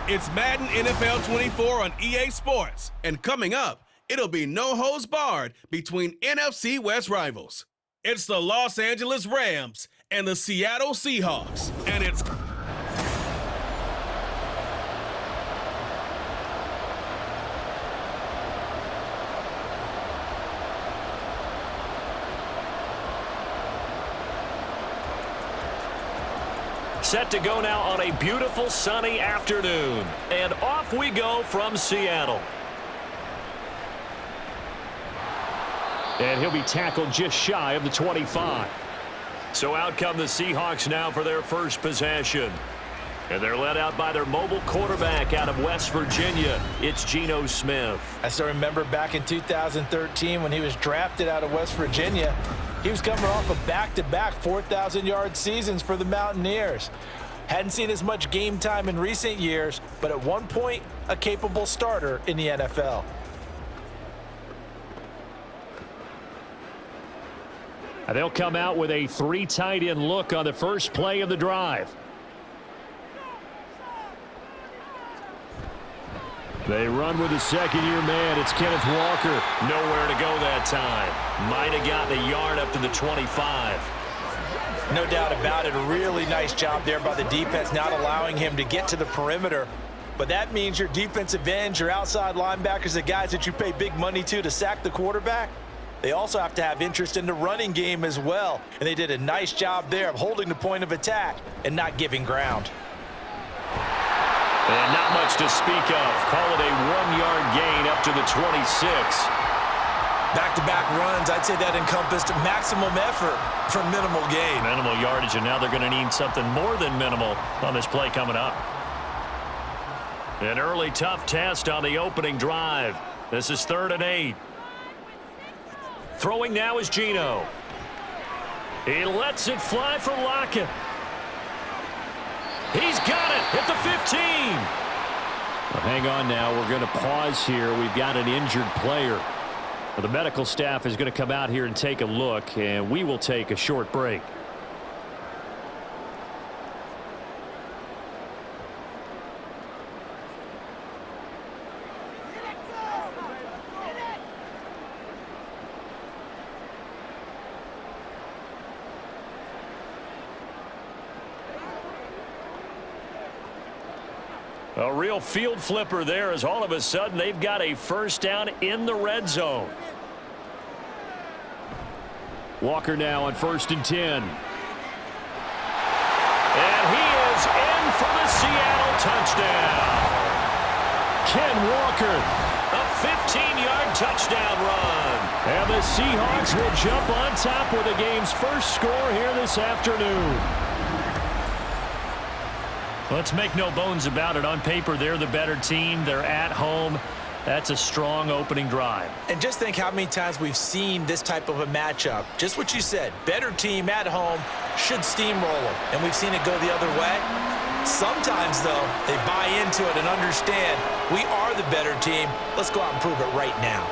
It's Madden NFL 24 on EA Sports. And coming up, it'll be no holds barred between NFC West rivals. It's the Los Angeles Rams and the Seattle Seahawks. And it's... Set to go now on a beautiful sunny afternoon. And off we go from Seattle. And he'll be tackled just shy of the 25. So out come the Seahawks now for their first possession. And they're led out by their mobile quarterback out of West Virginia. It's Geno Smith. I still remember back in 2013 when he was drafted out of West Virginia. He was coming off of back-to-back 4,000-yard seasons for the Mountaineers. Hadn't seen as much game time in recent years, but at one point, a capable starter in the NFL. They'll come out with a 3 tight end look on the first play of the drive. They run with the second-year man. It's Kenneth Walker. Nowhere to go that time. Might have gotten a yard up to the 25. No doubt about it. A really nice job there by the defense, not allowing him to get to the perimeter. But that means your defensive ends, your outside linebackers, the guys that you pay big money to sack the quarterback, they also have to have interest in the running game as well. And they did a nice job there of holding the point of attack and not giving ground. And not much to speak of. Call it a 1-yard gain up to the 26. Back-to-back runs, I'd say that encompassed maximum effort for minimal gain. Minimal yardage, and now they're going to need something more than minimal on this play coming up. An early tough test on the opening drive. This is 3rd and 8. Throwing now is Geno. He lets it fly for Lockett. He's got it at the 15. Well, hang on now. We're going to pause here. We've got an injured player. Well, the medical staff is going to come out here and take a look, and we will take a short break. A real field flipper there as all of a sudden they've got a first down in the red zone. Walker now on 1st and 10. And he is in for the Seattle touchdown. Ken Walker, a 15-yard touchdown run. And the Seahawks will jump on top with the game's first score here this afternoon. Let's make no bones about it. On paper, they're the better team. They're at home. That's a strong opening drive. And just think how many times we've seen this type of a matchup. Just what you said, better team at home should steamroll them. And we've seen it go the other way. Sometimes, though, they buy into it and understand we are the better team. Let's go out and prove it right now.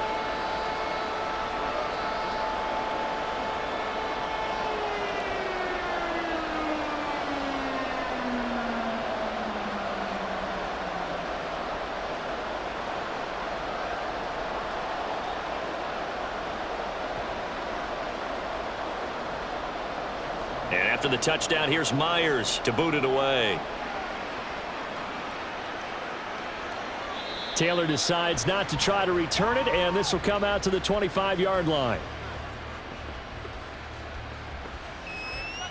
And after the touchdown, here's Myers to boot it away. Taylor decides not to try to return it, and this will come out to the 25-yard line.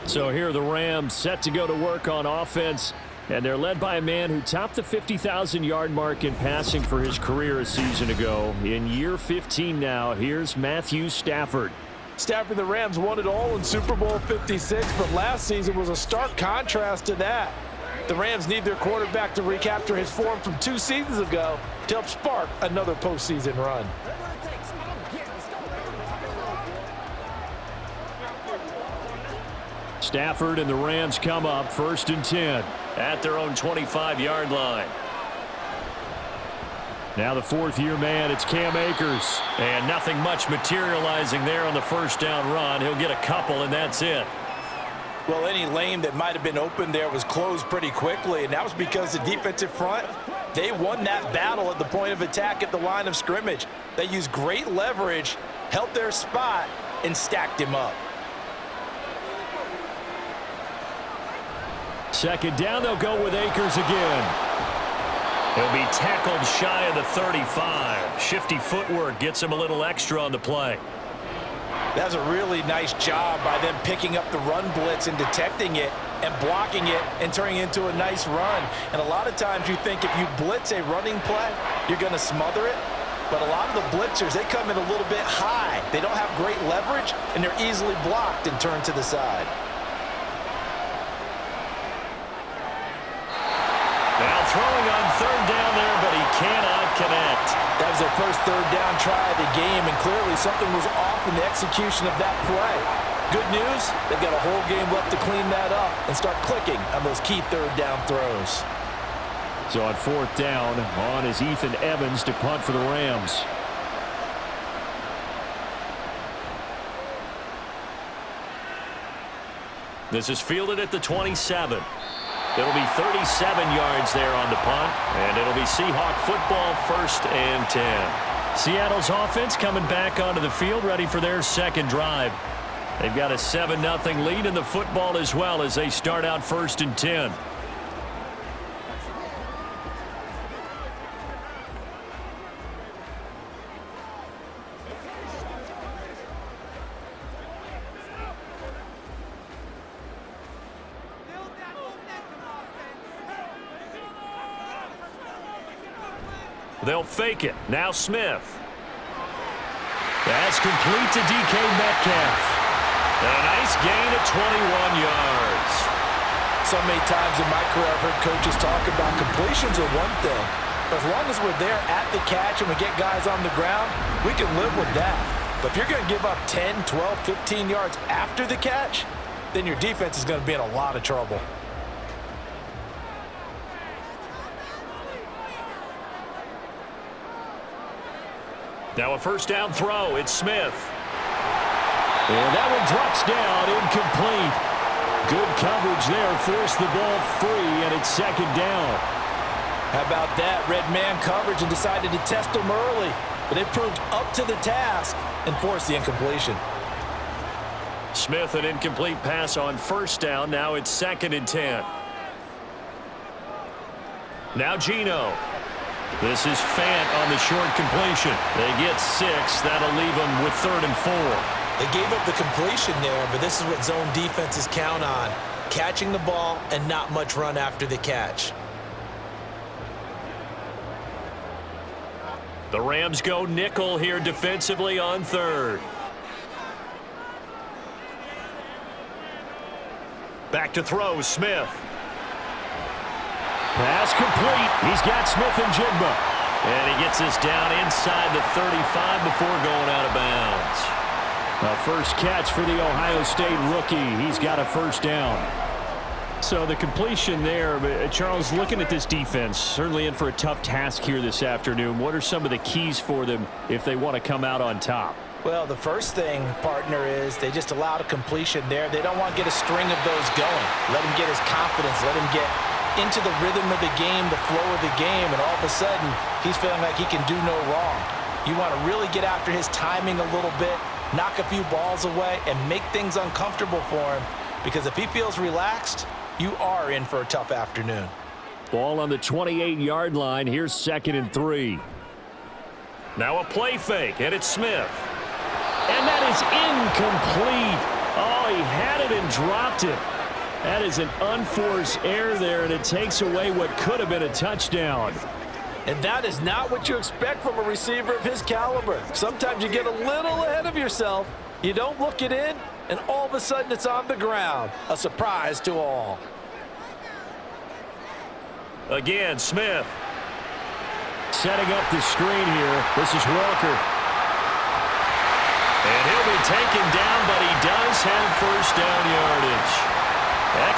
So here are the Rams set to go to work on offense, and they're led by a man who topped the 50,000-yard mark in passing for his career a season ago. In year 15 now, here's Matthew Stafford. Stafford, the Rams won it all in Super Bowl 56, but last season was a stark contrast to that. The Rams need their quarterback to recapture his form from 2 seasons ago to help spark another postseason run. Stafford and the Rams come up 1st and 10 at their own 25-yard line. Now the 4th-year man, it's Cam Akers. And nothing much materializing there on the first down run. He'll get a couple, and that's it. Well, any lane that might have been open there was closed pretty quickly, and that was because the defensive front, they won that battle at the point of attack at the line of scrimmage. They used great leverage, held their spot, and stacked him up. Second down, they'll go with Akers again. He'll be tackled shy of the 35. Shifty footwork gets him a little extra on the play. That was a really nice job by them picking up the run blitz and detecting it and blocking it and turning it into a nice run. And a lot of times you think if you blitz a running play, you're going to smother it. But a lot of the blitzers, they come in a little bit high. They don't have great leverage, and they're easily blocked and turned to the side. Now throwing on third down there, but he cannot connect. That was their first third down try of the game, and clearly something was off in the execution of that play. Good news, they've got a whole game left to clean that up and start clicking on those key third down throws. So on fourth down, on is Ethan Evans to punt for the Rams. This is fielded at the 27. It'll be 37 yards there on the punt, and it'll be Seahawk football, 1st and 10. Seattle's offense coming back onto the field, ready for their second drive. They've got a 7-0 lead in the football as well as they start out 1st and 10. They'll fake it. Now Smith. That's complete to DK Metcalf. A nice gain of 21 yards. So many times in my career I've heard coaches talk about completions are one thing. But as long as we're there at the catch and we get guys on the ground, we can live with that. But if you're going to give up 10, 12, 15 yards after the catch, then your defense is going to be in a lot of trouble. Now a first down throw. It's Smith. And that one drops down, incomplete. Good coverage there. Forced the ball free, and it's second down. How about that? Red man coverage and decided to test them early. But it proved up to the task and forced the incompletion. Smith, an incomplete pass on first down. Now it's 2nd and 10. Now Geno. This is Fant on the short completion. They get 6. That'll leave them with 3rd and 4. They gave up the completion there, but this is what zone defenses count on. Catching the ball and not much run after the catch. The Rams go nickel here defensively on 3rd. Back to throw, Smith. Pass complete. He's got Smith-Njigba. And he gets this down inside the 35 before going out of bounds. A first catch for the Ohio State rookie. He's got a first down. So the completion there, Charles, looking at this defense, certainly in for a tough task here this afternoon. What are some of the keys for them if they want to come out on top? Well, the first thing, partner, is they just allowed a completion there. They don't want to get a string of those going. Let him get his confidence. Let him get into the rhythm of the game, the flow of the game, and all of a sudden, he's feeling like he can do no wrong. You want to really get after his timing a little bit, knock a few balls away, and make things uncomfortable for him, because if he feels relaxed, you are in for a tough afternoon. Ball on the 28-yard line. Here's 2nd and 3. Now a play fake, and it's Smith. And that is incomplete. Oh, he had it and dropped it. That is an unforced error there, and it takes away what could have been a touchdown. And that is not what you expect from a receiver of his caliber. Sometimes you get a little ahead of yourself. You don't look it in, and all of a sudden it's on the ground. A surprise to all. Again, Smith. Setting up the screen here. This is Walker. And he'll be taken down, but he does have first down yardage.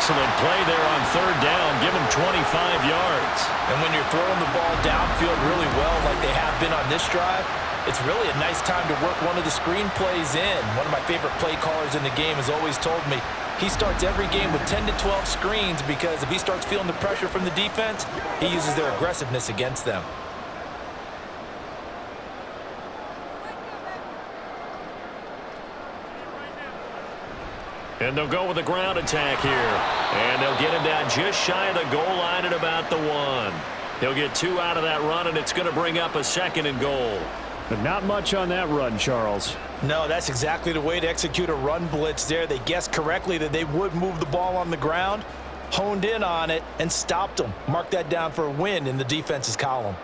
excellent play there on third down. Give him 25 yards. And when you're throwing the ball downfield really well like they have been on this drive, it's really a nice time to work one of the screen plays in. One of my favorite play callers in the game has always told me he starts every game with 10 to 12 screens because if he starts feeling the pressure from the defense, he uses their aggressiveness against them. And they'll go with a ground attack here. And they'll get him down just shy of the goal line at about the 1. He'll get 2 out of that run, and it's going to bring up a 2nd and goal. But not much on that run, Charles. No, that's exactly the way to execute a run blitz there. They guessed correctly that they would move the ball on the ground, honed in on it, and stopped them. Mark that down for a win in the defense's column.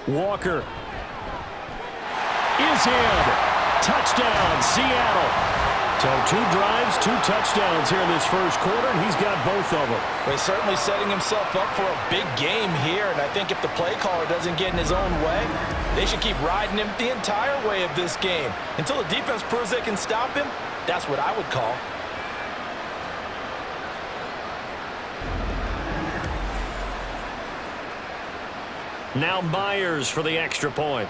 Walker is in. Touchdown, Seattle. So 2 drives, 2 touchdowns here in this first quarter, and he's got both of them. He's certainly setting himself up for a big game here, and I think if the play caller doesn't get in his own way, they should keep riding him the entire way of this game. Until the defense proves they can stop him, that's what I would call. Now Myers for the extra point.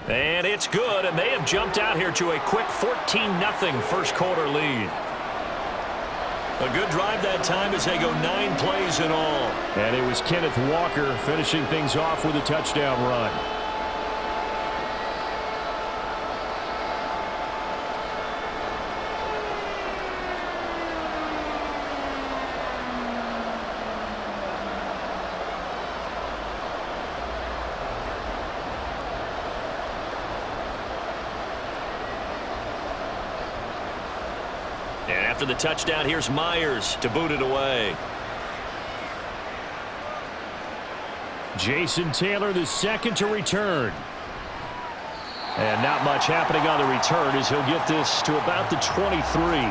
And it's good, and they have jumped out here to a quick 14-0 first quarter lead. A good drive that time as they go 9 plays in all. And it was Kenneth Walker finishing things off with a touchdown run. And after the touchdown, here's Myers to boot it away. Jason Taylor, the second to return. And not much happening on the return as he'll get this to about the 23.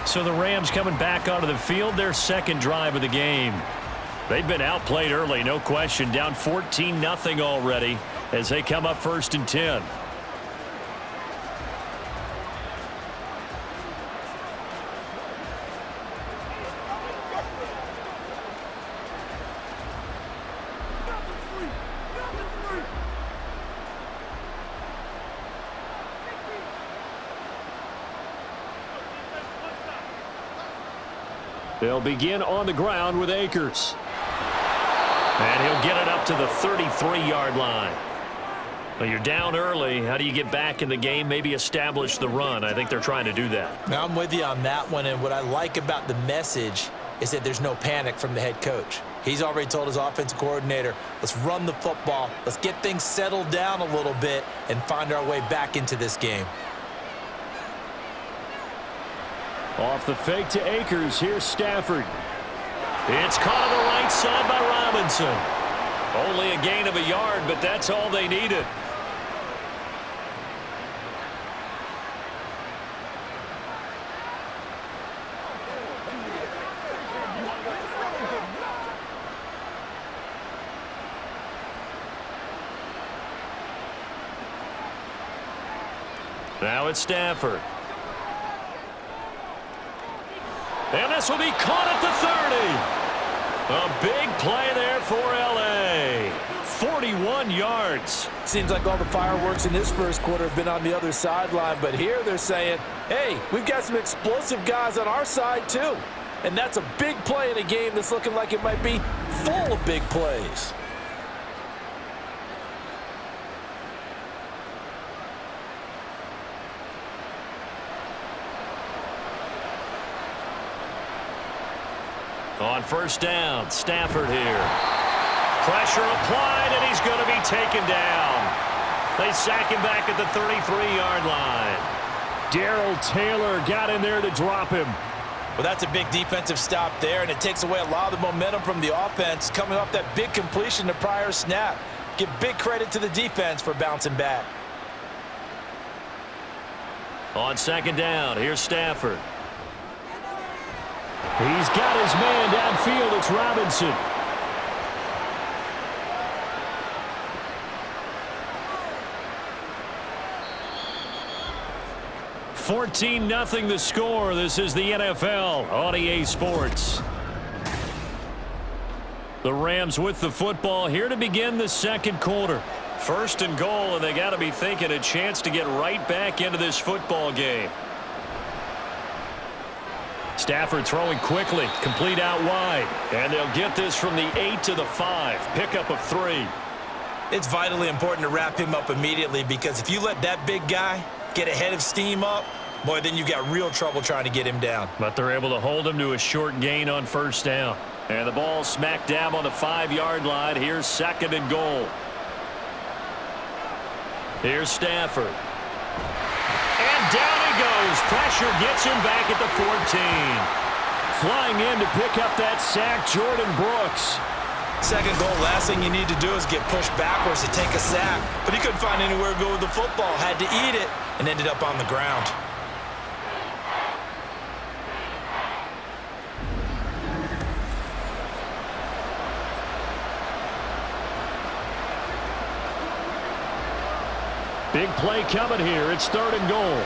So the Rams coming back onto the field, their second drive of the game. They've been outplayed early, no question. Down 14-0 already as they come up 1st and 10. They'll begin on the ground with Akers. And he'll get it up to the 33-yard line. Well, you're down early. How do you get back in the game, maybe establish the run? I think they're trying to do that. Now, I'm with you on that one, and what I like about the message is that there's no panic from the head coach. He's already told his offensive coordinator, let's run the football, let's get things settled down a little bit and find our way back into this game. Off the fake to Akers, here's Stafford. It's caught on the right side by Robinson. Only a gain of a yard, but that's all they needed. Now it's Stafford. And this will be caught at the 30. A big play there for L.A. 41 yards. Seems like all the fireworks in this first quarter have been on the other sideline, but here they're saying, hey, we've got some explosive guys on our side too. And that's a big play in a game that's looking like it might be full of big plays. On first down, Stafford here. Pressure applied, and he's going to be taken down. They sack him back at the 33-yard line. Darrell Taylor got in there to drop him. Well, that's a big defensive stop there, and it takes away a lot of the momentum from the offense coming off that big completion the prior snap. Give big credit to the defense for bouncing back. On second down, here's Stafford. He's got his man downfield. It's Robinson. 14-0 the score. This is the NFL on EA Sports. The Rams with the football here to begin the second quarter. First and goal, and they got to be thinking a chance to get right back into this football game. Stafford throwing quickly, complete out wide. And they'll get this from the 8 to the 5. Pickup of 3. It's vitally important to wrap him up immediately, because if you let that big guy get ahead of steam up, boy, then you got real trouble trying to get him down. But they're able to hold him to a short gain on first down. And the ball smack dab on the 5-yard line. Here's second and goal. Here's Stafford. And down he goes. Pressure gets him back at the 14. Flying in to pick up that sack, Jordan Brooks. Second goal, last thing you need to do is get pushed backwards to take a sack. But he couldn't find anywhere to go with the football. Had to eat it and ended up on the ground. Big play coming here. It's third and goal.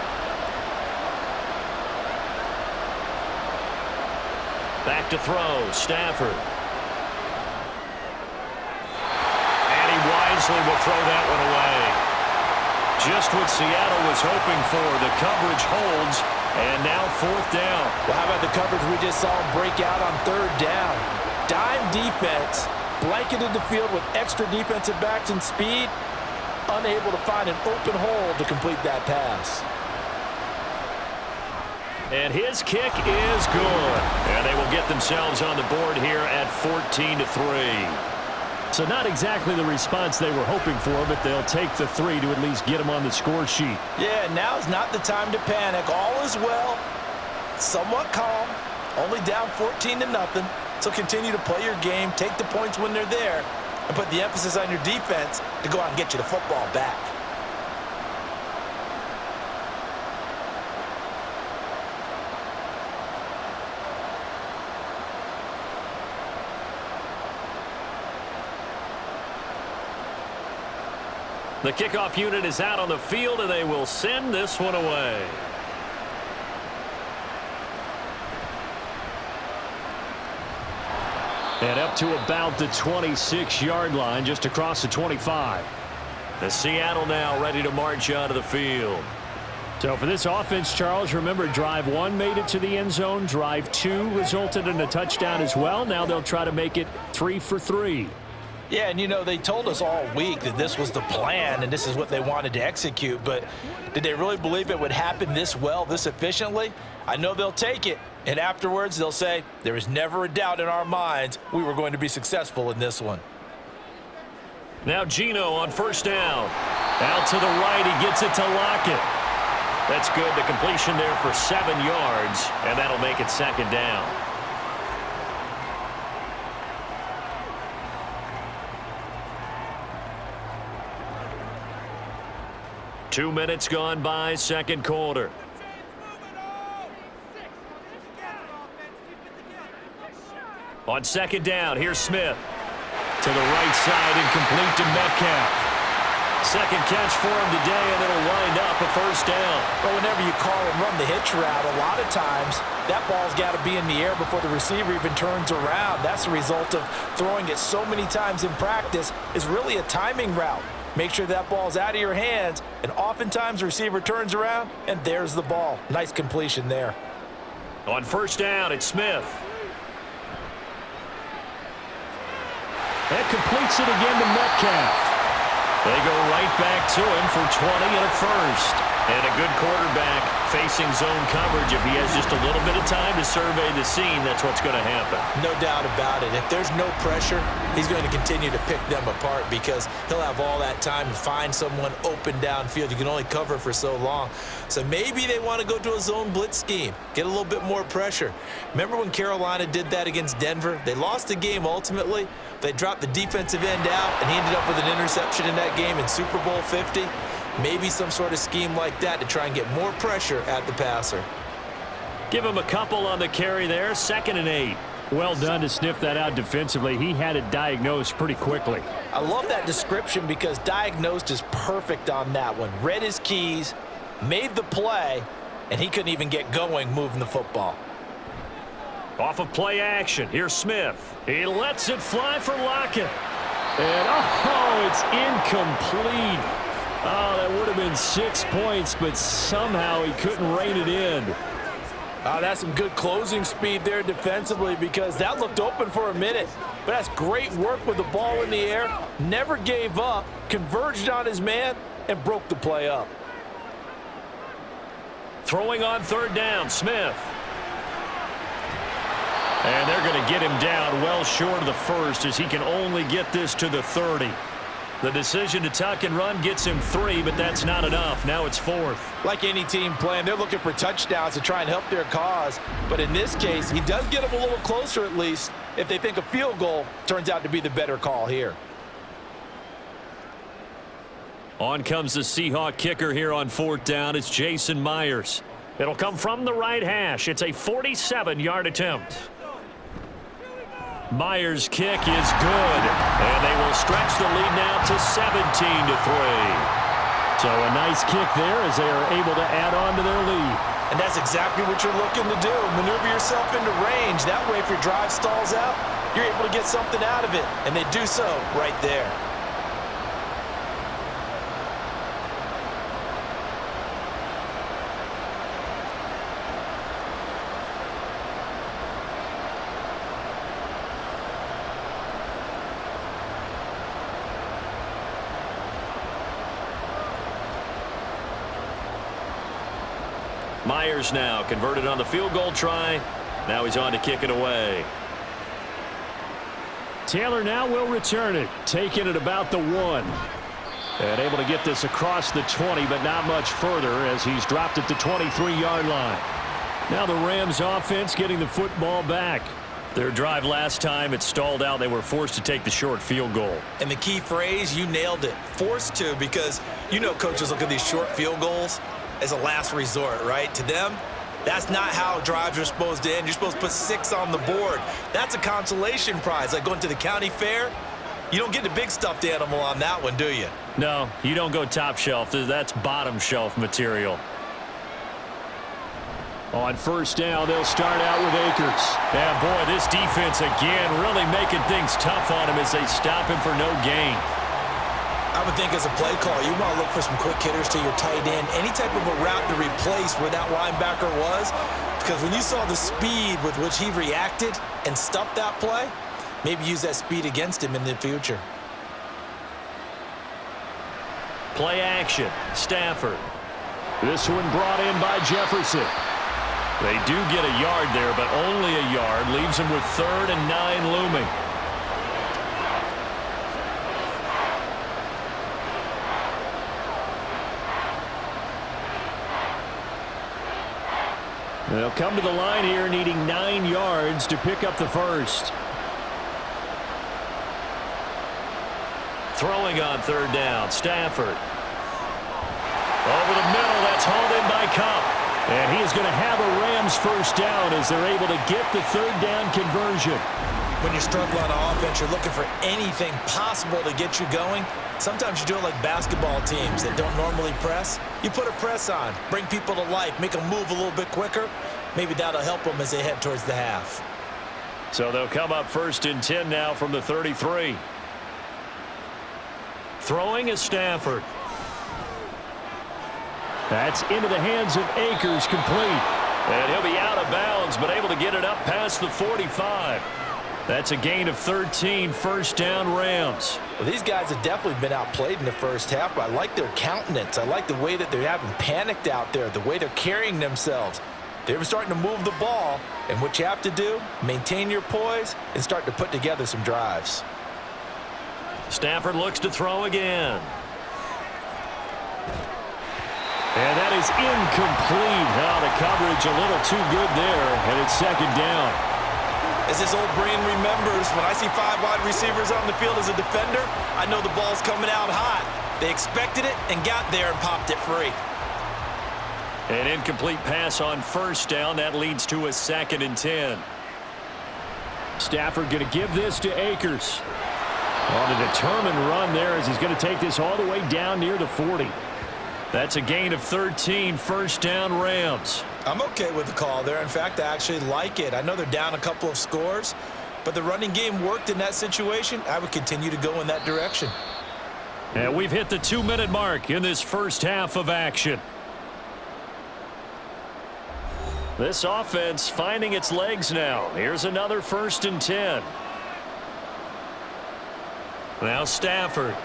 Back to throw. Stafford. And he wisely will throw that one away. Just what Seattle was hoping for. The coverage holds. And now fourth down. Well, how about the coverage we just saw him break out on third down? Dime defense. Blanketed the field with extra defensive backs and speed. Unable to find an open hole to complete that pass. And his kick is good. And they will get themselves on the board here at 14-3. So not exactly the response they were hoping for, but they'll take the 3 to at least get them on the score sheet. Yeah, now's not the time to panic. All is well. Somewhat calm. Only down 14-0. So continue to play your game. Take the points when they're there. And put the emphasis on your defense to go out and get you the football back. The kickoff unit is out on the field, and they will send this one away. And up to about the 26-yard line, just across the 25. The Seattle now ready to march out of the field. So for this offense, Charles, remember, drive 1 made it to the end zone. Drive 2 resulted in a touchdown as well. Now they'll try to make it 3 for 3. Yeah, and you know, they told us all week that this was the plan and this is what they wanted to execute, but did they really believe it would happen this well, this efficiently? I know they'll take it, and afterwards they'll say, there was never a doubt in our minds we were going to be successful in this one. Now Geno on first down. Out to the right, he gets it to Lockett. That's good, the completion there for 7 yards, and that'll make it second down. Two minutes gone by, second quarter. On second down, here's Smith. To the right side, incomplete to Metcalf. Second catch for him today, and it'll wind up a first down. But whenever you call and run the hitch route, a lot of times that ball's got to be in the air before the receiver even turns around. That's the result of throwing it so many times in practice. Is really a timing route. Make sure that ball's out of your hands, and oftentimes the receiver turns around, and there's the ball. Nice completion there. On first down, it's Smith. That completes it again to Metcalf. They go right back to him for 20 and a first. And a good quarterback facing zone coverage. If he has just a little bit of time to survey the scene, that's what's going to happen. No doubt about it. If there's no pressure, he's going to continue to pick them apart because he'll have all that time to find someone open downfield. You can only cover for so long. So maybe they want to go to a zone blitz scheme, get a little bit more pressure. Remember when Carolina did that against Denver? They lost the game ultimately. They dropped the defensive end out, and he ended up with an interception in that game in Super Bowl 50. Maybe some sort of scheme like that to try and get more pressure at the passer. Give him a couple on the carry there. 2nd and 8. Well done to sniff that out defensively. He had it diagnosed pretty quickly. I love that description because diagnosed is perfect on that one. Read his keys, made the play, and he couldn't even get going moving the football. Off of play action, here's Smith. He lets it fly for Lockett. And, oh, it's incomplete. Oh, that would have been 6 points, but somehow he couldn't rein it in. That's some good closing speed there defensively, because that looked open for a minute. But that's great work with the ball in the air. Never gave up, converged on his man, and broke the play up. Throwing on third down, Smith. And they're going to get him down well short of the first, as he can only get this to the 30. The decision to tuck and run gets him 3, but that's not enough. Now it's 4th. Like any team playing, they're looking for touchdowns to try and help their cause. But in this case, he does get them a little closer at least if they think a field goal turns out to be the better call here. On comes the Seahawk kicker here on 4th down. It's Jason Myers. It'll come from the right hash. It's a 47-yard attempt. Myers' kick is good, and they will stretch the lead now to 17-3. So a nice kick there as they are able to add on to their lead. And that's exactly what you're looking to do. Maneuver yourself into range. That way, if your drive stalls out, you're able to get something out of it, and they do so right there. Myers now converted on the field goal try. Now he's on to kick it away. Taylor now will return it, taking it about the 1. And able to get this across the 20, but not much further as he's dropped at the 23-yard line. Now the Rams offense getting the football back. Their drive last time, it stalled out. They were forced to take the short field goal. And the key phrase, you nailed it. Forced to, because you know coaches look at these short field goals as a last resort, right? To them, that's not how drives are supposed to end. You're supposed to put 6 on the board. That's a consolation prize. Like going to the county fair, you don't get the big stuffed animal on that one, do you? No, you don't go top shelf. That's bottom shelf material. On 1st down, they'll start out with Akers. And boy, this defense again really making things tough on him as they stop him for no gain. I would think as a play call, you want to look for some quick hitters to your tight end. Any type of a route to replace where that linebacker was. Because when you saw the speed with which he reacted and stuffed that play, maybe use that speed against him in the future. Play action. Stafford. This one brought in by Jefferson. They do get a yard there, but only a yard. Leaves them with 3rd and 9 looming. They'll come to the line here needing 9 yards to pick up the first. Throwing on 3rd down, Stafford. Over the middle, that's hauled in by Cup. And he is going to have a Rams first down as they're able to get the 3rd down conversion. When you're struggling on offense, you're looking for anything possible to get you going. Sometimes you do it like basketball teams that don't normally press. You put a press on, bring people to life, make them move a little bit quicker. Maybe that'll help them as they head towards the half. So they'll come up 1st and 10 now from the 33. Throwing is Stafford. That's into the hands of Akers, complete. And he'll be out of bounds, but able to get it up past the 45. That's a gain of 13, 1st down Rams. Well, these guys have definitely been outplayed in the first half, but I like their countenance. I like the way that they're having panicked out there, the way they're carrying themselves. They're starting to move the ball, and what you have to do, maintain your poise and start to put together some drives. Stafford looks to throw again. And that is incomplete. Oh, the coverage a little too good there, and it's 2nd down. As this old brain remembers, when I see 5 wide receivers on the field as a defender, I know the ball's coming out hot. They expected it and got there and popped it free. An incomplete pass on 1st down. That leads to a 2nd and 10. Stafford going to give this to Akers. On a determined run there as he's going to take this all the way down near the 40. That's a gain of 13, first down Rams. I'm okay with the call there. In fact, I actually like it. I know they're down a couple of scores, but the running game worked in that situation. I would continue to go in that direction. And we've hit the 2-minute mark in this first half of action. This offense finding its legs now. Here's another 1st and 10. Now Stafford.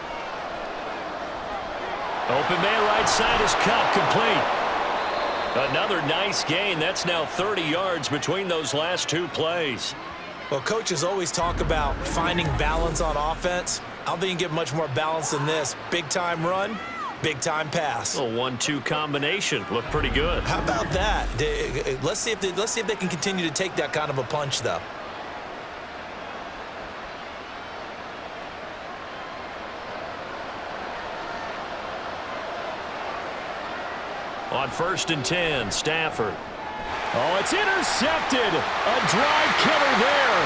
Open man right side is cut, complete. Another nice gain. That's now 30 yards between those last 2 plays. Well, coaches always talk about finding balance on offense. I don't think you can get much more balance than this. Big-time run, big-time pass. A 1-2 combination. Looked pretty good. How about that? Let's see if they can continue to take that kind of a punch, though. On 1st and 10, Stafford. Oh, it's intercepted. A drive killer there.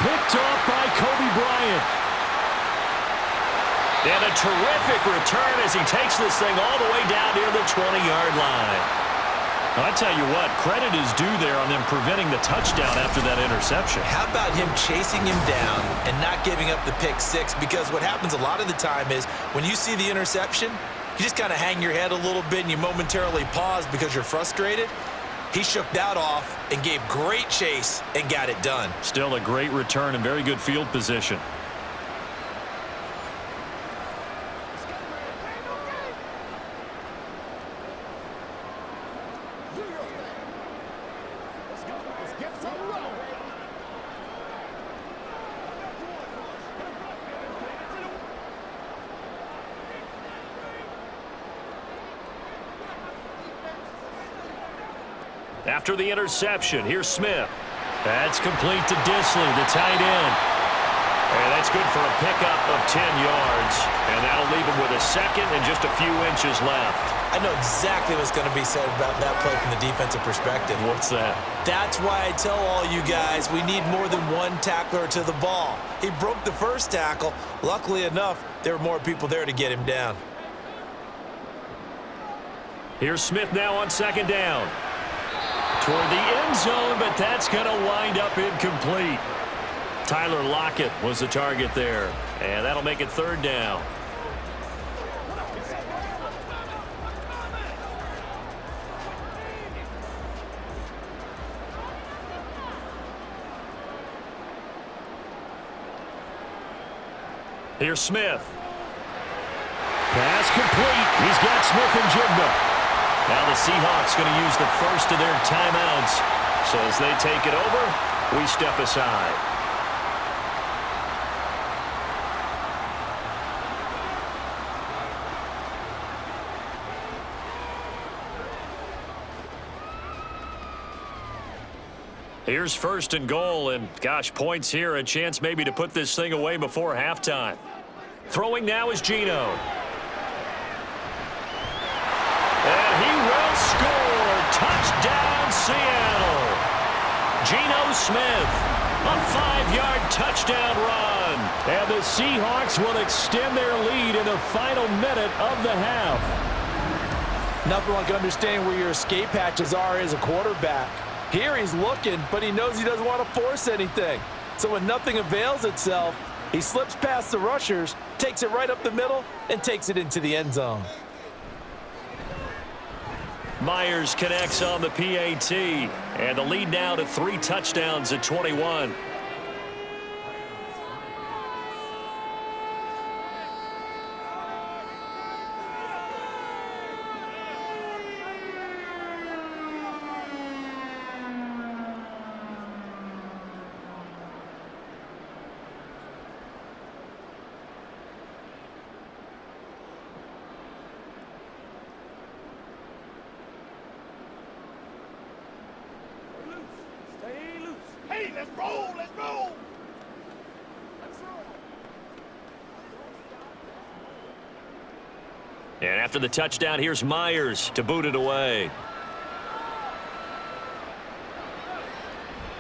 Picked off by Kobe Bryant. And a terrific return as he takes this thing all the way down near the 20-yard line. I tell you what, credit is due there on them preventing the touchdown after that interception. How about him chasing him down and not giving up the pick six? Because what happens a lot of the time is when you see the interception, you just kind of hang your head a little bit and you momentarily pause because you're frustrated. He shook that off and gave great chase and got it done. Still a great return and very good field position. After the interception, here's Smith. That's complete to Disley, the tight end. And that's good for a pickup of 10 yards. And that'll leave him with a second and just a few inches left. I know exactly what's going to be said about that play from the defensive perspective. What's that? That's why I tell all you guys we need more than one tackler to the ball. He broke the first tackle. Luckily enough, there were more people there to get him down. Here's Smith now on 2nd down. Toward the end zone, but that's going to wind up incomplete. Tyler Lockett was the target there, and that'll make it 3rd down. Here's Smith. Pass complete. He's got Smith-Njigba. Now the Seahawks going to use the first of their timeouts. So as they take it over, we step aside. Here's 1st and goal, and gosh, points here, a chance maybe to put this thing away before halftime. Throwing now is Geno. And he will score. Touchdown, Seattle. Geno Smith, a 5-yard touchdown run. And the Seahawks will extend their lead in the final minute of the half. Nothing like understanding where your escape hatches are as a quarterback. Here he's looking, but he knows he doesn't want to force anything. So when nothing avails itself, he slips past the rushers, takes it right up the middle, and takes it into the end zone. Myers connects on the PAT, and the lead now to 3 touchdowns at 21. Let's roll, let's roll. Let's roll. And after the touchdown, here's Myers to boot it away.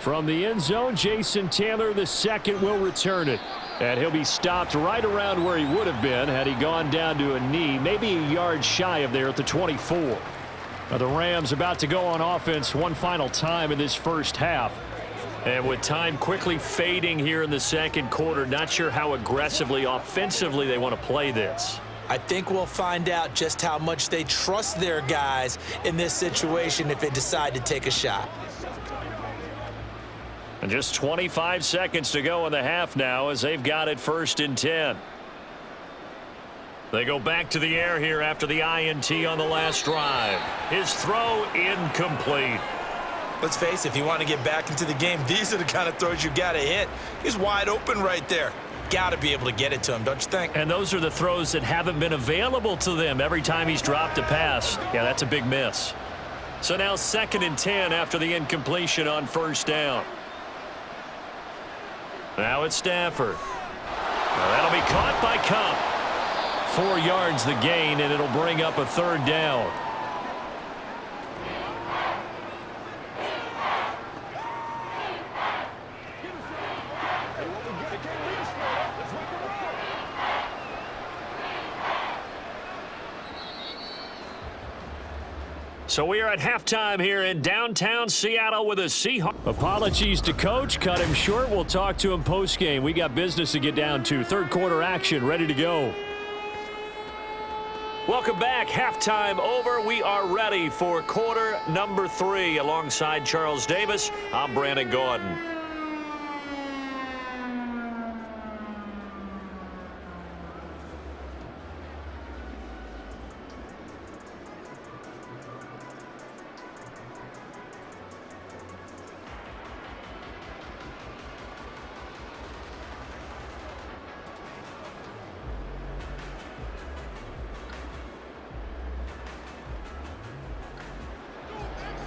From the end zone, Jason Taylor, the second, will return it. And he'll be stopped right around where he would have been had he gone down to a knee, maybe a yard shy of there at the 24. Now the Rams about to go on offense one final time in this first half. And with time quickly fading here in the second quarter, not sure how aggressively, offensively they want to play this. I think we'll find out just how much they trust their guys in this situation if they decide to take a shot. And just 25 seconds to go in the half now as they've got it 1st and 10. They go back to the air here after the INT on the last drive. His throw incomplete. Let's face it, if you want to get back into the game, these are the kind of throws you got to hit. He's wide open right there. Got to be able to get it to him, don't you think? And those are the throws that haven't been available to them every time he's dropped a pass. Yeah, that's a big miss. So now 2nd and 10 after the incompletion on 1st down. Now it's Stafford. Well, that'll be caught by Cup. 4 yards the gain, and it'll bring up a 3rd down. So we are at halftime here in downtown Seattle with a Seahawks. Apologies to Coach. Cut him short. We'll talk to him post-game. We got business to get down to. 3rd quarter action ready to go. Welcome back. Halftime over. We are ready for quarter number 3. Alongside Charles Davis, I'm Brandon Gordon.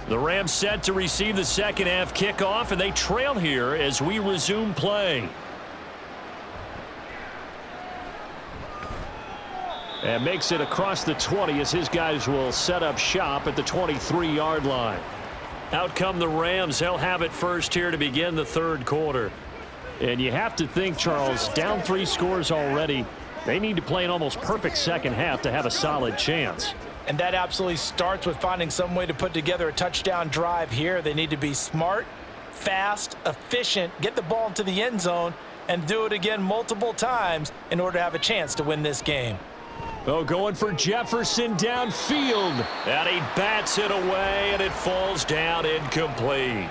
The Rams set to receive the second half kickoff, and they trail here as we resume play. And makes it across the 20 as his guys will set up shop at the 23-yard line. Out come the Rams. They'll have it first here to begin the 3rd quarter. And you have to think, Charles, down 3 scores already. They need to play an almost perfect second half to have a solid chance. And that absolutely starts with finding some way to put together a touchdown drive here. They need to be smart, fast, efficient, get the ball into the end zone, and do it again multiple times in order to have a chance to win this game. Oh, going for Jefferson downfield. And he bats it away, and it falls down incomplete.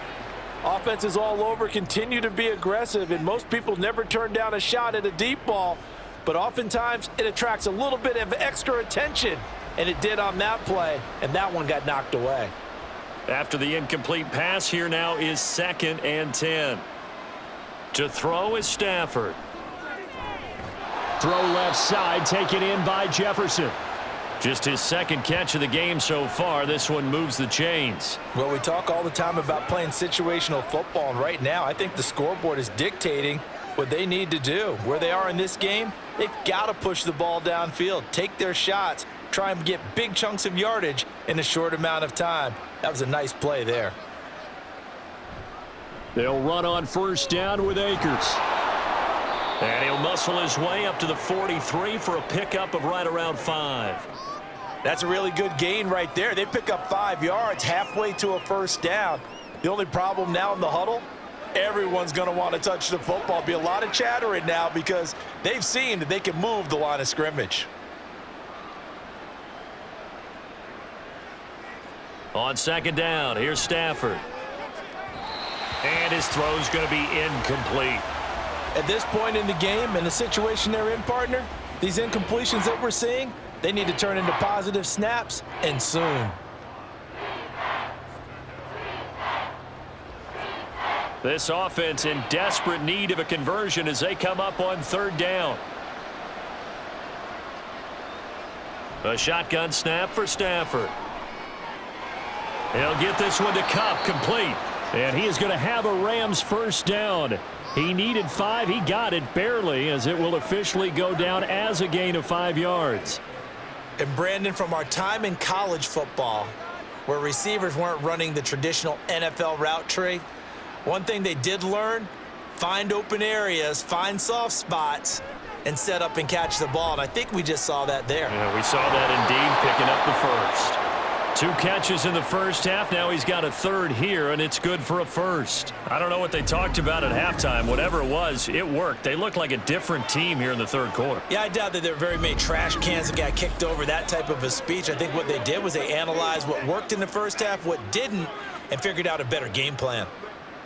Offense is all over, continue to be aggressive, and most people never turn down a shot at a deep ball, but oftentimes it attracts a little bit of extra attention. And it did on that play, and that one got knocked away. After the incomplete pass, here now is 2nd and 10. To throw is Stafford. Throw left side, taken in by Jefferson. Just his 2nd catch of the game so far. This one moves the chains. Well, we talk all the time about playing situational football, and right now I think the scoreboard is dictating what they need to do. Where they are in this game, they've got to push the ball downfield, take their shots, try and get big chunks of yardage in a short amount of time. That was a nice play there. They'll run on 1st down with Akers. And he'll muscle his way up to the 43 for a pickup of right around 5. That's a really good gain right there. They pick up 5 yards halfway to a 1st down. The only problem now in the huddle, everyone's going to want to touch the football. Be a lot of chattering now because they've seen that they can move the line of scrimmage. On 2nd down, here's Stafford. And his throw's going to be incomplete. At this point in the game and the situation they're in, partner, these incompletions that we're seeing, they need to turn into positive snaps, and soon. This offense in desperate need of a conversion as they come up on 3rd down. A shotgun snap for Stafford. He'll get this one to Cup, complete. And he is going to have a Rams 1st down. He needed 5. He got it barely as it will officially go down as a gain of 5 yards. And Brandon, from our time in college football, where receivers weren't running the traditional NFL route tree, one thing they did learn, find open areas, find soft spots, and set up and catch the ball. And I think we just saw that there. Yeah, we saw that indeed, picking up the first. 2 catches in the first half. Now he's got a third here, and it's good for a first. I don't know what they talked about at halftime. Whatever it was, it worked. They look like a different team here in the third quarter. Yeah, I doubt that there were very many trash cans that got kicked over, that type of a speech. I think what they did was they analyzed what worked in the first half, what didn't, and figured out a better game plan.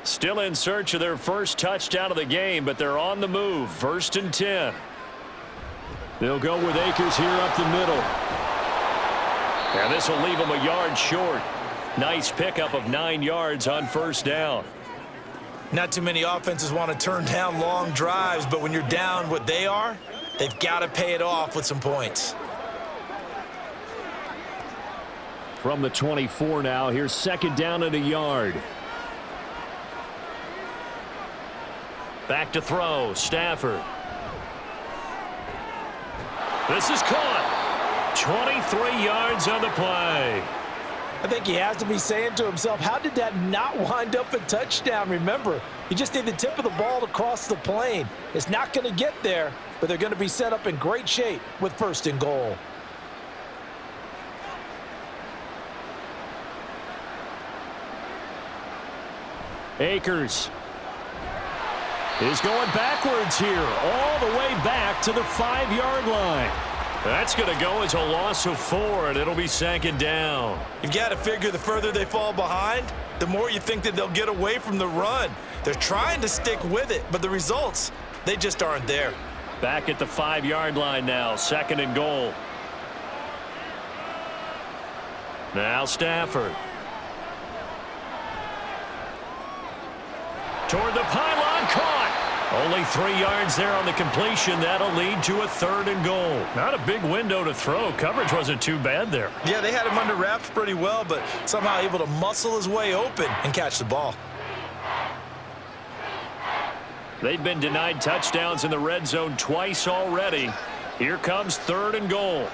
Still in search of their first touchdown of the game, but they're on the move. 1st and 10. They'll go with Akers here up the middle. And this will leave them a yard short. Nice pickup of 9 yards on first down. Not too many offenses want to turn down long drives, but when you're down what they are, they've got to pay it off with some points. From the 24 now, here's 2nd down and a yard. Back to throw, Stafford. This is caught. 23 yards on the play. I think he has to be saying to himself, how did that not wind up a touchdown? Remember, you just need the tip of the ball to cross the plane. It's not going to get there, but they're going to be set up in great shape with 1st and goal. Akers is going backwards here, all the way back to the 5-yard line. That's going to go as a loss of 4, and it'll be 2nd down. You've got to figure the further they fall behind, the more you think that they'll get away from the run. They're trying to stick with it, but the results, they just aren't there. Back at the 5-yard line now, 2nd and goal. Now Stafford. Toward the pylon, caught. Only 3 yards there on the completion. That'll lead to a 3rd and goal. Not a big window to throw. Coverage wasn't too bad there. Yeah, they had him under wraps pretty well, but somehow able to muscle his way open and catch the ball. They've been denied touchdowns in the red zone twice already. Here comes 3rd and goal.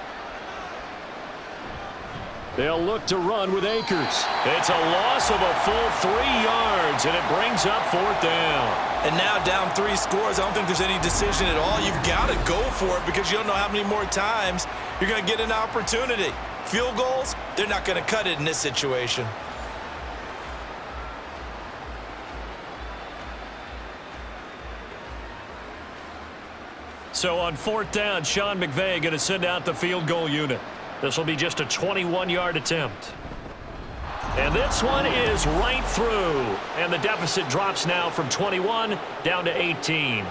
They'll look to run with Akers. It's a loss of a full 3 yards, and it brings up 4th down. And now down 3 scores. I don't think there's any decision at all. You've got to go for it because you don't know how many more times you're going to get an opportunity. Field goals, they're not going to cut it in this situation. So on 4th down, Sean McVay going to send out the field goal unit. This will be just a 21-yard attempt. And this one is right through. And the deficit drops now from 21 down to 18.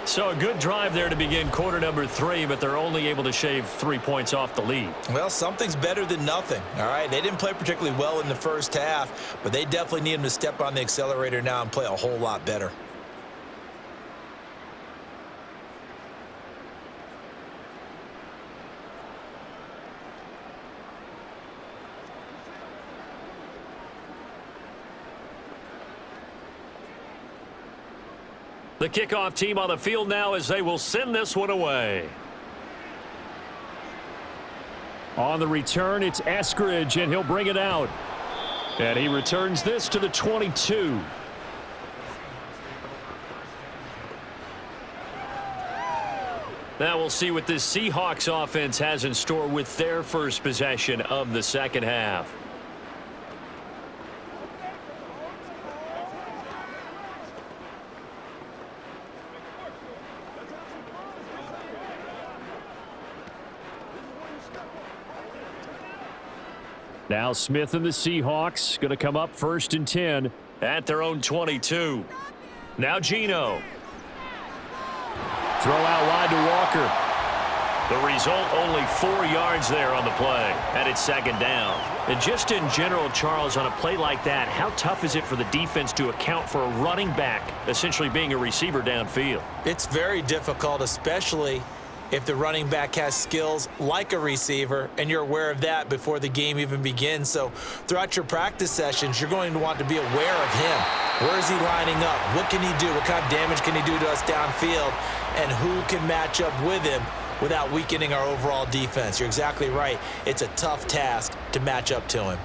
So a good drive there to begin quarter number 3, but they're only able to shave 3 points off the lead. Well, something's better than nothing, all right? They didn't play particularly well in the first half, but they definitely need them to step on the accelerator now and play a whole lot better. The kickoff team on the field now as they will send this one away. On the return, it's Eskridge, and he'll bring it out. And he returns this to the 22. Now we'll see what this Seahawks offense has in store with their first possession of the second half. Now Smith and the Seahawks going to come up 1st and 10 at their own 22. Now Geno. Throw out wide to Walker. The result, only 4 yards there on the play, and it's 2nd down. And just in general, Charles, on a play like that, how tough is it for the defense to account for a running back essentially being a receiver downfield? It's very difficult, especially if the running back has skills like a receiver, and you're aware of that before the game even begins. So throughout your practice sessions, you're going to want to be aware of him. Where is he lining up? What can he do? What kind of damage can he do to us downfield? And who can match up with him without weakening our overall defense? You're exactly right. It's a tough task to match up to him.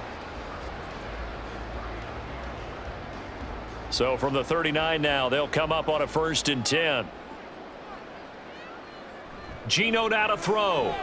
So from the 39 now, they'll come up on a 1st and 10. Geno now to throw.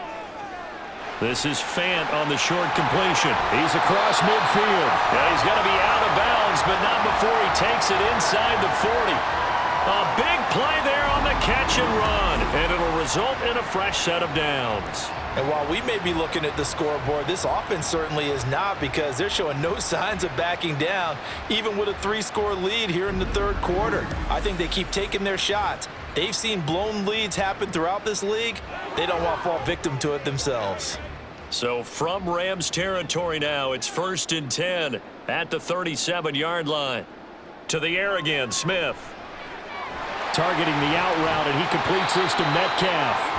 This is Fant on the short completion. He's across midfield. Yeah, he's going to be out of bounds, but not before he takes it inside the 40. A big play there on the catch and run, and it'll result in a fresh set of downs. And while we may be looking at the scoreboard, this offense certainly is not, because they're showing no signs of backing down, even with a 3-score lead here in the 3rd quarter. I think they keep taking their shots. They've seen blown leads happen throughout this league. They don't want to fall victim to it themselves. So from Rams territory now, it's 1st and 10 at the 37-yard line. To the air again, Smith. Targeting the out route, and he completes this to Metcalf.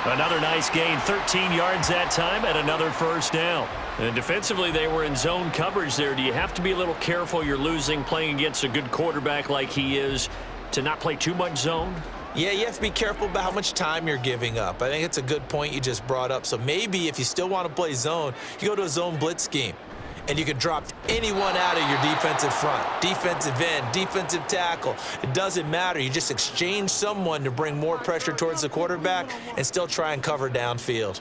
Another nice gain, 13 yards that time, and another 1st down. And defensively, they were in zone coverage there. Do you have to be a little careful? You're losing, playing against a good quarterback like he is, to not play too much zone? Yeah, you have to be careful about how much time you're giving up. I think it's a good point you just brought up. So maybe if you still want to play zone, you go to a zone blitz scheme. And you can drop anyone out of your defensive front, defensive end, defensive tackle. It doesn't matter. You just exchange someone to bring more pressure towards the quarterback and still try and cover downfield.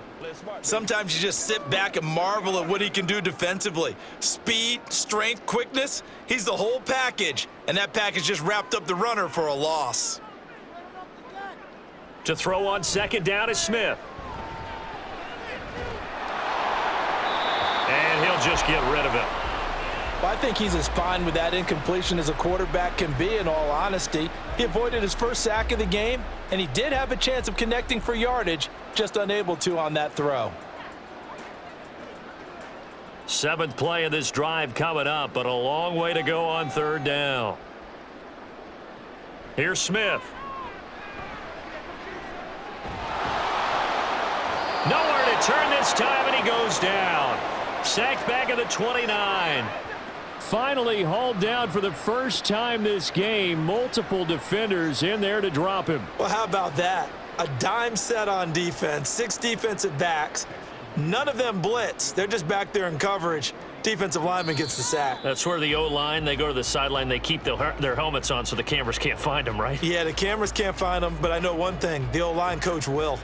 Sometimes you just sit back and marvel at what he can do defensively. Speed, strength, quickness, he's the whole package. And that package just wrapped up the runner for a loss. To throw on 2nd down is Smith. And he'll just get rid of it. Well, I think he's as fine with that incompletion as a quarterback can be, in all honesty. He avoided his 1st sack of the game, and he did have a chance of connecting for yardage, just unable to on that throw. 7th play of this drive coming up, but a long way to go on 3rd down. Here's Smith. Nowhere to turn this time, and he goes down. Sacked back at the 29. Finally hauled down for the first time this game. Multiple defenders in there to drop him. Well, how about that? A dime set on defense, 6 defensive backs. None of them blitz. They're just back there in coverage. Defensive lineman gets the sack. That's where the O-line, they go to the sideline, they keep their helmets on so the cameras can't find them, right? Yeah, the cameras can't find them, but I know one thing. The O-line coach will.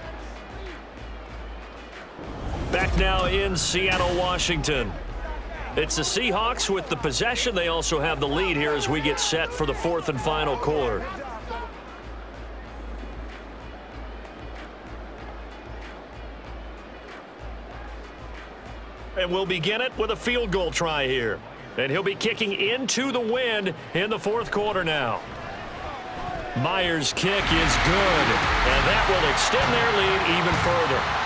Back now in Seattle, Washington. It's the Seahawks with the possession. They also have the lead here as we get set for the 4th and final quarter. And we'll begin it with a field goal try here. And he'll be kicking into the wind in the 4th quarter now. Myers' kick is good, and that will extend their lead even further.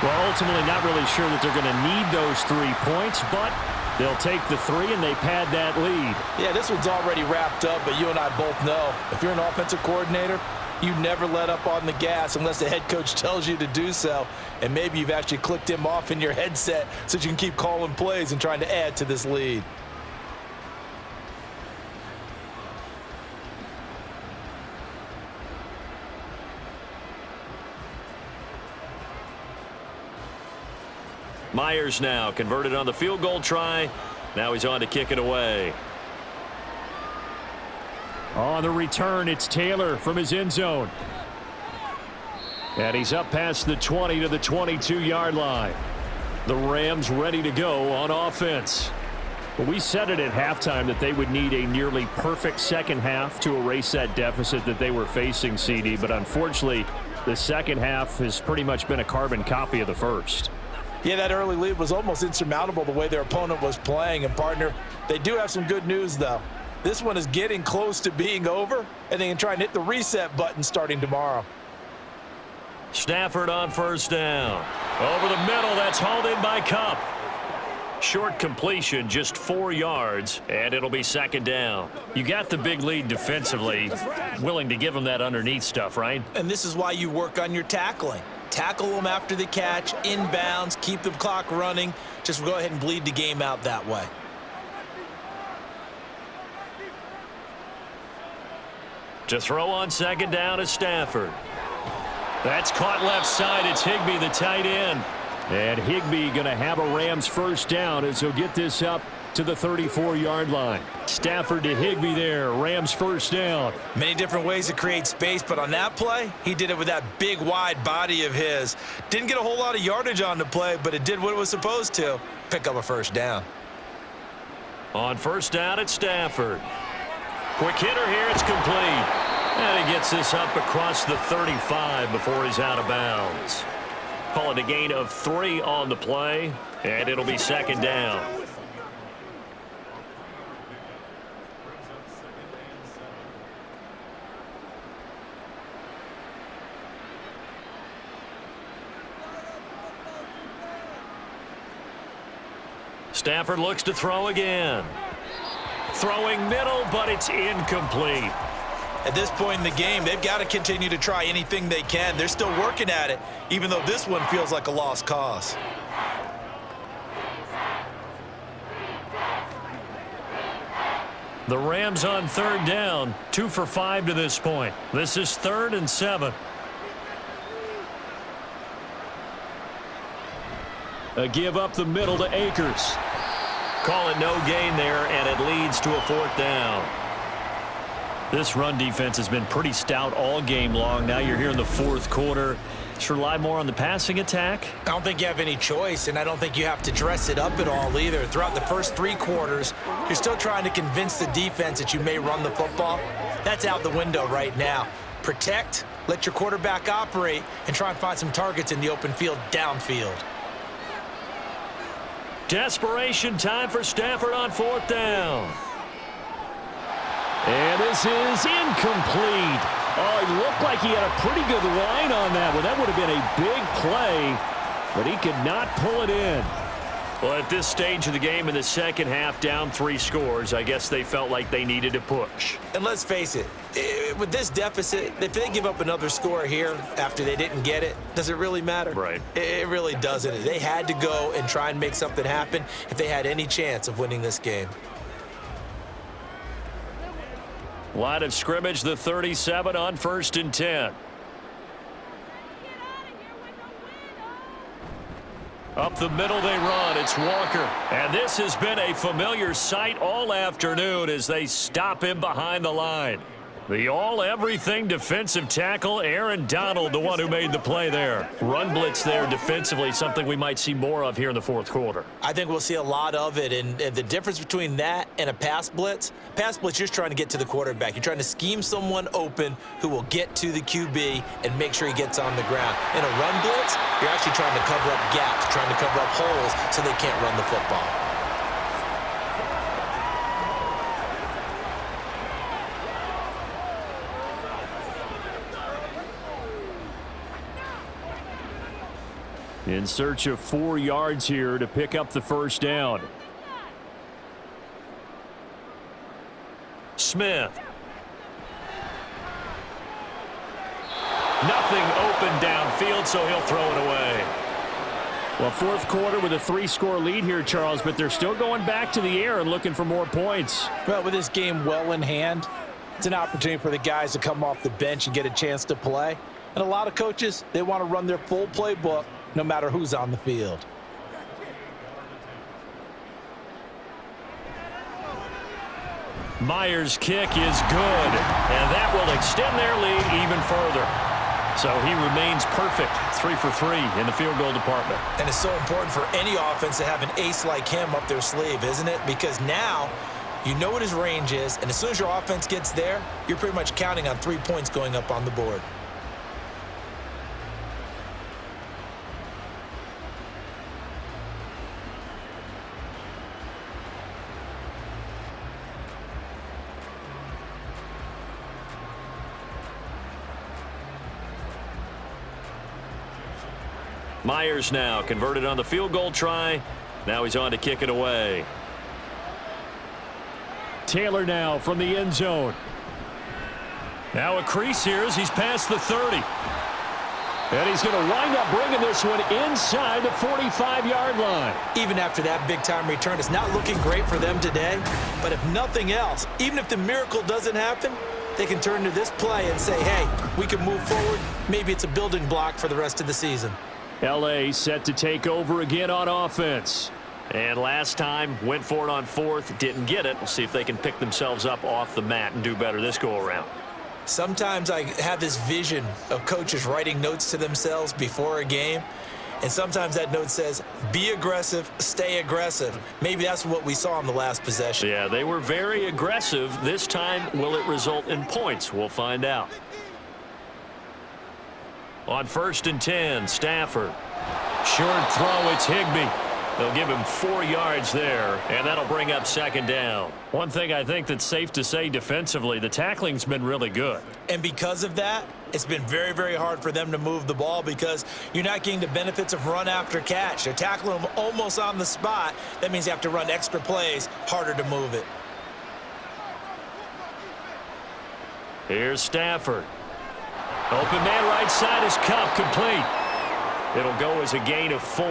Well, ultimately not really sure that they're going to need those 3 points, but they'll take the 3 and they pad that lead. Yeah, this one's already wrapped up, but you and I both know if you're an offensive coordinator, you never let up on the gas unless the head coach tells you to do so. And maybe you've actually clicked him off in your headset so you can keep calling plays and trying to add to this lead. Myers now converted on the field goal try. Now he's on to kick it away. On the return, it's Taylor from his end zone. And he's up past the 20 to the 22-yard line. The Rams ready to go on offense. Well, we said it at halftime that they would need a nearly perfect second half to erase that deficit that they were facing, CD. But unfortunately, the second half has pretty much been a carbon copy of the first. Yeah, that early lead was almost insurmountable the way their opponent was playing. And, partner, they do have some good news, though. This one is getting close to being over, and they can try and hit the reset button starting tomorrow. Stafford on 1st down. Over the middle, that's hauled in by Kupp. Short completion, just 4 yards, and it'll be 2nd down. You got the big lead defensively, willing to give them that underneath stuff, right? And this is why you work on your tackling. Tackle them after the catch, inbounds, keep the clock running. Just go ahead and bleed the game out that way. To throw on 2nd down is Stafford. That's caught left side. It's Higbee, the tight end. And Higbee going to have a Rams 1st down as he'll get this up to the 34-yard line. Stafford to Higbee there. Rams first down. Many different ways to create space, but on that play, he did it with that big, wide body of his. Didn't get a whole lot of yardage on the play, but it did what it was supposed to. Pick up a first down. On first down, it's Stafford. Quick hitter here. It's complete. And he gets this up across the 35 before he's out of bounds. Call it a gain of 3 on the play, and it'll be second down. Stafford looks to throw again. Throwing middle, but it's incomplete. At this point in the game, they've got to continue to try anything they can. They're still working at it, even though this one feels like a lost cause. The Rams on third down, 2 for 5 to this point. This is 3rd and 7. A give up the middle to Akers. Call it no gain there, and it leads to a 4th down. This run defense has been pretty stout all game long. Now you're here in the 4th quarter. Should rely more on the passing attack? I don't think you have any choice, and I don't think you have to dress it up at all either. Throughout the first 3 quarters, you're still trying to convince the defense that you may run the football. That's out the window right now. Protect, let your quarterback operate, and try and find some targets in the open field downfield. Desperation time for Stafford on 4th down. And this is incomplete. Oh, it looked like he had a pretty good line on that one. That would have been a big play, but he could not pull it in. Well, at this stage of the game in the second half, down 3 scores, I guess they felt like they needed to push. And let's face it, with this deficit, if they give up another score here after they didn't get it, does it really matter? Right. It really doesn't. They had to go and try and make something happen if they had any chance of winning this game. Line of scrimmage, the 37 on 1st and 10. Up the middle they run. It's Walker. And this has been a familiar sight all afternoon as they stop him behind the line. The all-everything defensive tackle, Aaron Donald, the one who made the play there. Run blitz there defensively, something we might see more of here in the 4th quarter. I think we'll see a lot of it, and the difference between that and a pass blitz, you're just trying to get to the quarterback. You're trying to scheme someone open who will get to the QB and make sure he gets on the ground. In a run blitz, you're actually trying to cover up gaps, trying to cover up holes so they can't run the football. In search of 4 yards here to pick up the first down. Smith. Nothing open downfield, so he'll throw it away. Well, 4th quarter with a 3-score lead here, Charles, but they're still going back to the air and looking for more points. Well, with this game well in hand, it's an opportunity for the guys to come off the bench and get a chance to play. And a lot of coaches, they want to run their full playbook no matter who's on the field. Myers' kick is good, and that will extend their lead even further. So he remains perfect, 3 for 3 in the field goal department. And it's so important for any offense to have an ace like him up their sleeve, isn't it? Because now you know what his range is, and as soon as your offense gets there, you're pretty much counting on 3 points going up on the board. Myers now converted on the field goal try. Now he's on to kick it away. Taylor now from the end zone. Now a crease here as he's past the 30. And he's going to wind up bringing this one inside the 45-yard line. Even after that big-time return, it's not looking great for them today. But if nothing else, even if the miracle doesn't happen, they can turn to this play and say, hey, we can move forward. Maybe it's a building block for the rest of the season. L.A. set to take over again on offense. And last time, went for it on fourth, didn't get it. We'll see if they can pick themselves up off the mat and do better this go-around. Sometimes I have this vision of coaches writing notes to themselves before a game, and sometimes that note says, be aggressive, stay aggressive. Maybe that's what we saw in the last possession. Yeah, they were very aggressive. This time, will it result in points? We'll find out. On 1st and 10, Stafford. Short throw, it's Higbee. They'll give him 4 yards there, and that'll bring up 2nd down. One thing I think that's safe to say defensively, the tackling's been really good. And because of that, it's been very, very hard for them to move the ball because you're not getting the benefits of run after catch. They're tackling them almost on the spot. That means you have to run extra plays, harder to move it. Here's Stafford. Open man right side is Cup, complete. It'll go as a gain of 4,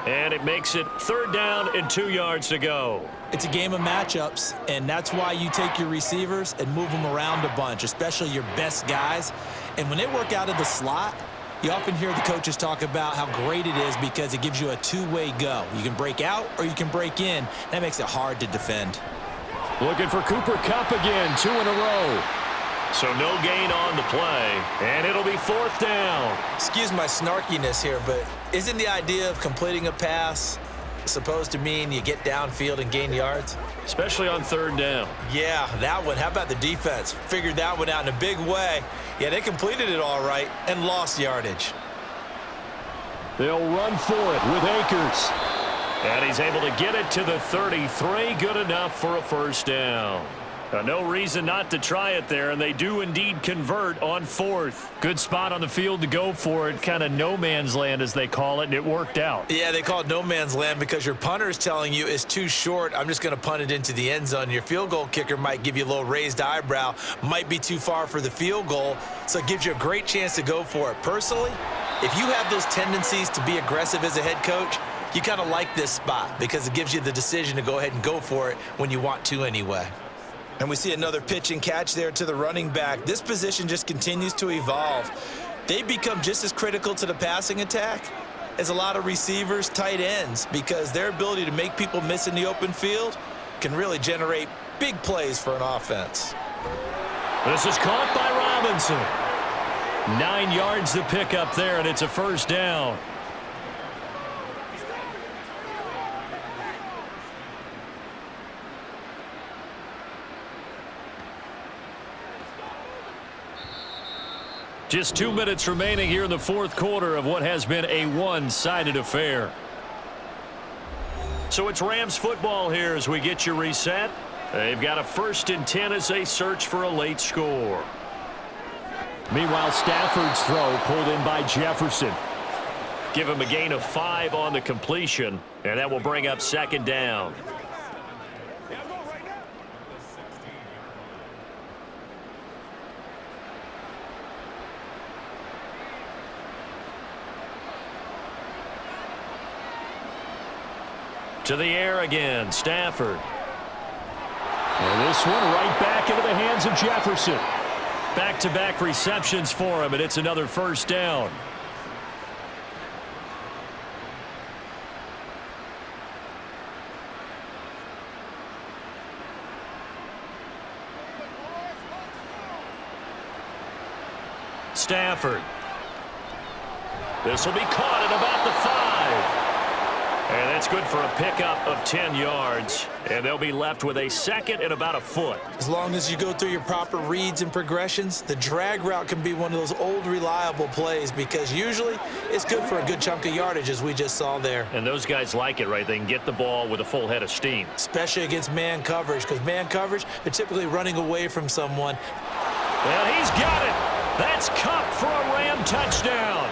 and it makes it 3rd down and 2 yards to go. It's a game of matchups, and that's why you take your receivers and move them around a bunch, especially your best guys. And when they work out of the slot, you often hear the coaches talk about how great it is because it gives you a two-way go. You can break out or you can break in. That makes it hard to defend. Looking for Cooper Kupp again, 2 in a row. So no gain on the play, and it'll be 4th down. Excuse my snarkiness here, but isn't the idea of completing a pass supposed to mean you get downfield and gain yards? Especially on 3rd down. Yeah, that one. How about the defense? Figured that one out in a big way. Yeah, they completed it all right and lost yardage. They'll run for it with Akers. And he's able to get it to the 33. Good enough for a 1st down. No reason not to try it there, and they do indeed convert on 4th. Good spot on the field to go for it, kind of no man's land as they call it, and it worked out. Yeah, they call it no man's land because your punter is telling you it's too short. I'm just going to punt it into the end zone. Your field goal kicker might give you a little raised eyebrow, might be too far for the field goal, so it gives you a great chance to go for it. Personally, if you have those tendencies to be aggressive as a head coach, you kind of like this spot because it gives you the decision to go ahead and go for it when you want to anyway. And we see another pitch and catch there to the running back. This position just continues to evolve. They become just as critical to the passing attack as a lot of receivers, tight ends, because their ability to make people miss in the open field can really generate big plays for an offense. This is caught by Robinson. 9 yards to pick up there, and it's a 1st down. Just 2 minutes remaining here in the 4th quarter of what has been a one-sided affair. So it's Rams football here as we get you reset. They've got a 1st and 10 as they search for a late score. Meanwhile, Stafford's throw pulled in by Jefferson. Give him a gain of 5 on the completion, and that will bring up 2nd down. To the air again, Stafford. And this one right back into the hands of Jefferson. Back-to-back receptions for him, and it's another 1st down. Stafford. This will be caught at about the 5. And that's good for a pickup of 10 yards. And they'll be left with a 2nd and about a foot. As long as you go through your proper reads and progressions, the drag route can be one of those old reliable plays because usually it's good for a good chunk of yardage as we just saw there. And those guys like it, right? They can get the ball with a full head of steam. Especially against man coverage because man coverage, they're typically running away from someone. And he's got it. That's Kupp for a Ram touchdown.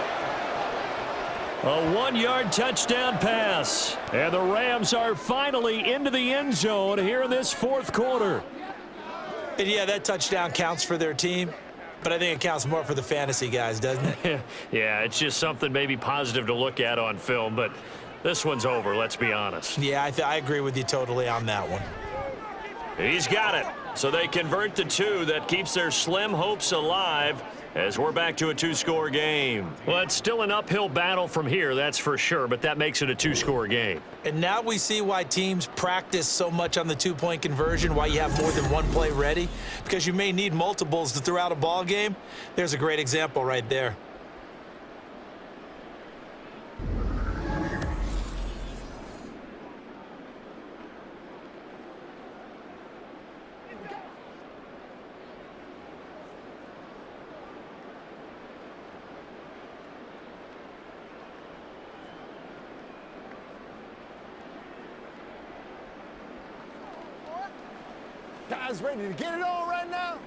A 1-yard touchdown pass. And the Rams are finally into the end zone here in this 4th quarter. And yeah, that touchdown counts for their team, but I think it counts more for the fantasy guys, doesn't it? Yeah, it's just something maybe positive to look at on film, but this one's over, let's be honest. Yeah, I agree with you totally on that one. He's got it. So they convert the 2. That keeps their slim hopes alive. as we're back to a two-score game. Well, it's still an uphill battle from here, that's for sure, but that makes it a two-score game. And now we see why teams practice so much on the two-point conversion, why you have more than one play ready, because you may need multiples to throw out a ball game. There's a great example right there. Guys ready to get it on right now?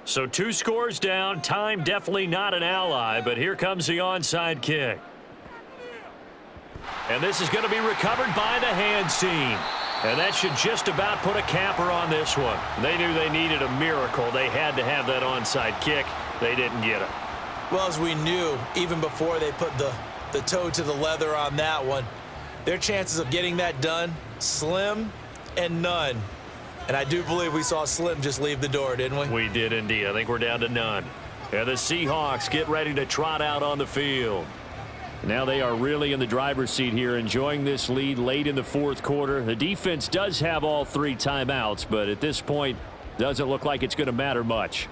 So 2 scores down, time definitely not an ally, but here comes the onside kick. And this is going to be recovered by the hands team. And that should just about put a capper on this one. They knew they needed a miracle. They had to have that onside kick. They didn't get it. Well, as we knew, even before they put the toe to the leather on that one, their chances of getting that done, slim and none. And I do believe we saw Slim just leave the door, didn't we? We did indeed. I think we're down to none. And the Seahawks get ready to trot out on the field. Now they are really in the driver's seat here, enjoying this lead late in the fourth quarter. The defense does have all 3 timeouts, but at this point, doesn't look like it's going to matter much.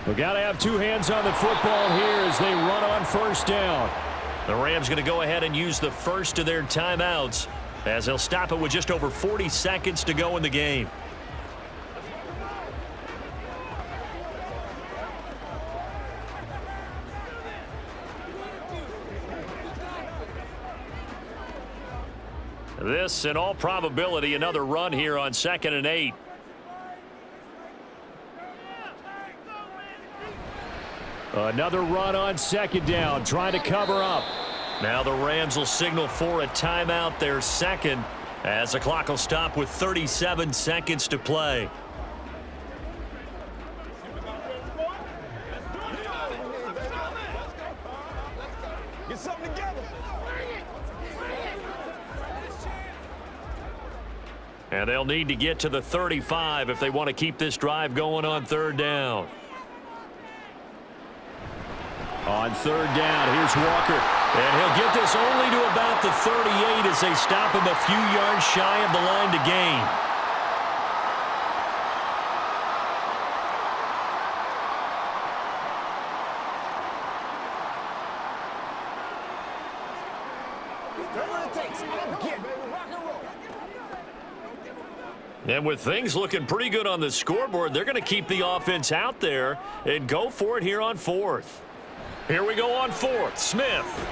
We got to have 2 hands on the football here as they run on first down. The Rams going to go ahead and use the first of their timeouts as they'll stop it with just over 40 seconds to go in the game. This, in all probability, another run here on 2nd and 8. Another run on 2nd down, trying to cover up. Now the Rams will signal for a timeout, their second, as the clock will stop with 37 seconds to play. Get something together. And they'll need to get to the 35 if they want to keep this drive going on 3rd down. On 3rd down, here's Walker. And he'll get this only to about the 38 as they stop him a few yards shy of the line to gain. And with things looking pretty good on the scoreboard, they're going to keep the offense out there and go for it here on 4th. Here we go on 4th. Smith.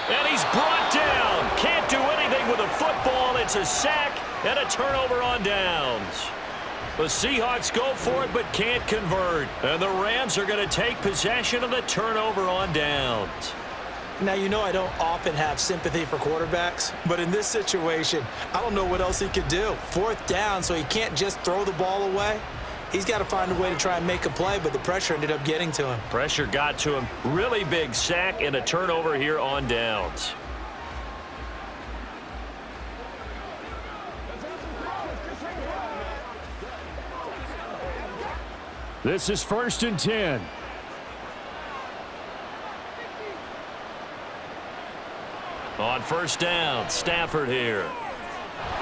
And he's brought down. Can't do anything with a football. It's a sack and a turnover on downs. The Seahawks go for it but can't convert. And the Rams are going to take possession of the turnover on downs. Now, you know I don't often have sympathy for quarterbacks, but in this situation, I don't know what else he could do. 4th down, so he can't just throw the ball away. He's got to find a way to try and make a play, but the pressure ended up getting to him. Pressure got to him. Really big sack and a turnover here on downs. This is 1st and 10. On 1st down, Stafford here.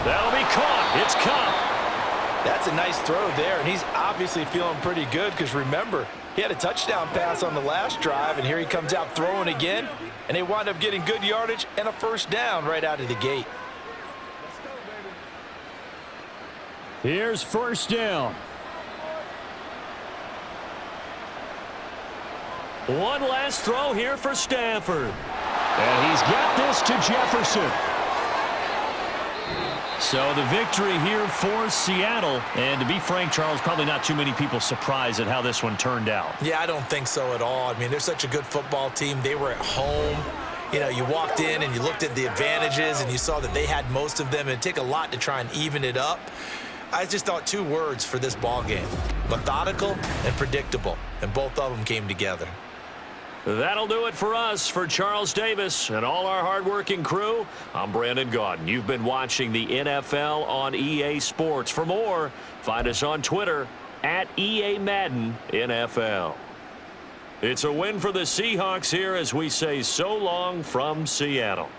That'll be caught. It's Cup. That's a nice throw there, and he's obviously feeling pretty good because, remember, he had a touchdown pass on the last drive, and here he comes out throwing again, and they wind up getting good yardage and a 1st down right out of the gate. Here's 1st down. One last throw here for Stafford. And he's got this to Jefferson. So the victory here for Seattle. And to be frank, Charles, probably not too many people surprised at how this one turned out. Yeah, I don't think so at all. I mean, they're such a good football team. They were at home. You know, you walked in and you looked at the advantages and you saw that they had most of them. It'd take a lot to try and even it up. I just thought 2 words for this ball game: methodical and predictable, and both of them came together. That'll do it for us. For Charles Davis and all our hardworking crew, I'm Brandon Gaudin. You've been watching the NFL on EA Sports. For more, find us on Twitter at EA Madden NFL. It's a win for the Seahawks here as we say so long from Seattle.